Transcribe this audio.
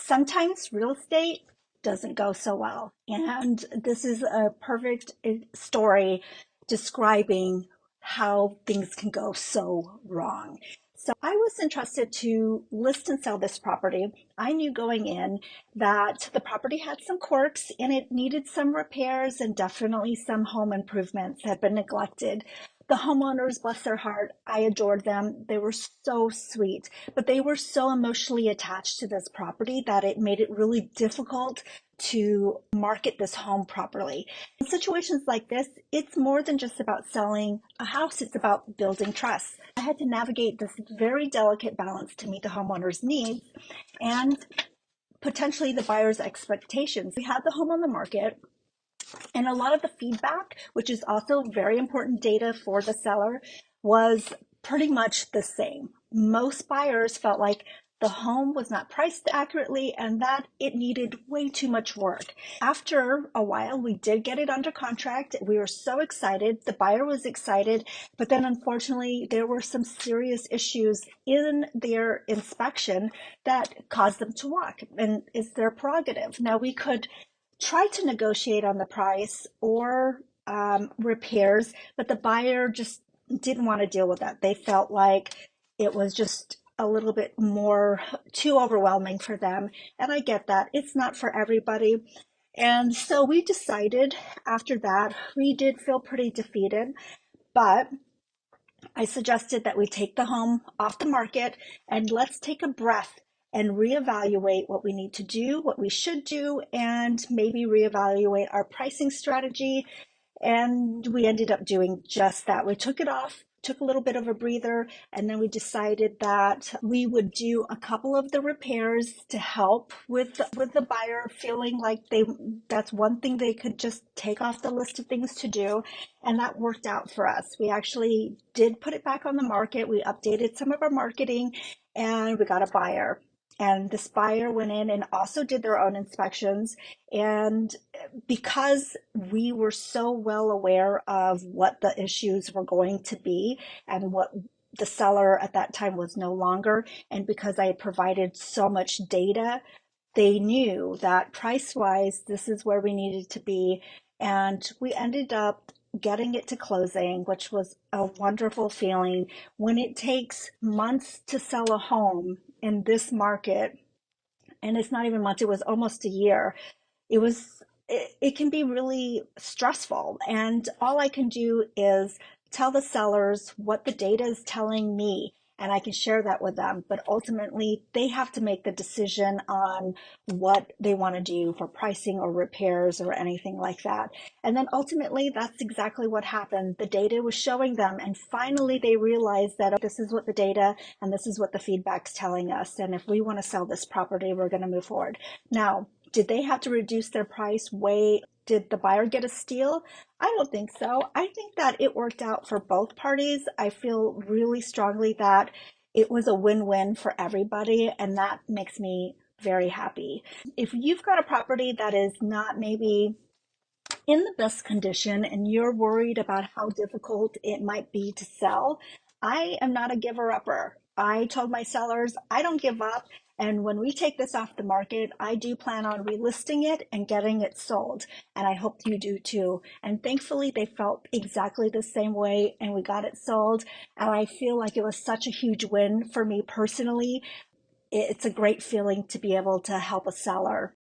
Sometimes real estate doesn't go so well. And this is a perfect story describing how things can go so wrong. So I was entrusted to list and sell this property. I knew going in that the property had some quirks and it needed some repairs and definitely some home improvements had been neglected. The homeowners, bless their heart, I adored them. They were so sweet, but they were so emotionally attached to this property that it made it really difficult to market this home properly. In situations like this, it's more than just about selling a house, it's about building trust. I had to navigate this very delicate balance to meet the homeowner's needs and potentially the buyer's expectations. We had the home on the market, and a lot of the feedback, which is also very important data for the seller, was pretty much the same. Most buyers felt like the home was not priced accurately and that it needed way too much work. After a while, we did get it under contract. We were so excited. The buyer was excited, but then unfortunately, there were some serious issues in their inspection that caused them to walk, and it's their prerogative. Now, we could try to negotiate on the price or repairs, but the buyer just didn't want to deal with that. They felt like it was just a little bit more too overwhelming for them. And I get that. It's not for everybody. And so we decided after that, we did feel pretty defeated, but I suggested that we take the home off the market and let's take a breath and reevaluate what we need to do, what we should do, and maybe reevaluate our pricing strategy. And we ended up doing just that. We took it off, took a little bit of a breather, and then we decided that we would do a couple of the repairs to help with the buyer feeling like that's one thing they could just take off the list of things to do. And that worked out for us. We actually did put it back on the market. We updated some of our marketing and we got a buyer. And this buyer went in and also did their own inspections. And because we were so well aware of what the issues were going to be and what the seller at that time was no longer, and because I had provided so much data, they knew that price-wise, this is where we needed to be. And we ended up getting it to closing, which was a wonderful feeling. When it takes months to sell a home in this market, and it's not even months, it was almost a year, it can be really stressful. And all I can do is tell the sellers what the data is telling me, and I can share that with them. But ultimately, they have to make the decision on what they want to do for pricing or repairs or anything like that. And then ultimately, that's exactly what happened. The data was showing them, and finally they realized that this is what the data and this is what the feedback's telling us. And if we want to sell this property, we're going to move forward. Now, did they have to reduce their price way? Did the buyer get a steal? I don't think so. I think that it worked out for both parties. I feel really strongly that it was a win-win for everybody, and that makes me very happy. If you've got a property that is not maybe in the best condition and you're worried about how difficult it might be to sell, I am not a giver-upper. I told my sellers, I don't give up. And when we take this off the market, I do plan on relisting it and getting it sold. And I hope you do too. And thankfully, they felt exactly the same way and we got it sold. And I feel like it was such a huge win for me personally. It's a great feeling to be able to help a seller.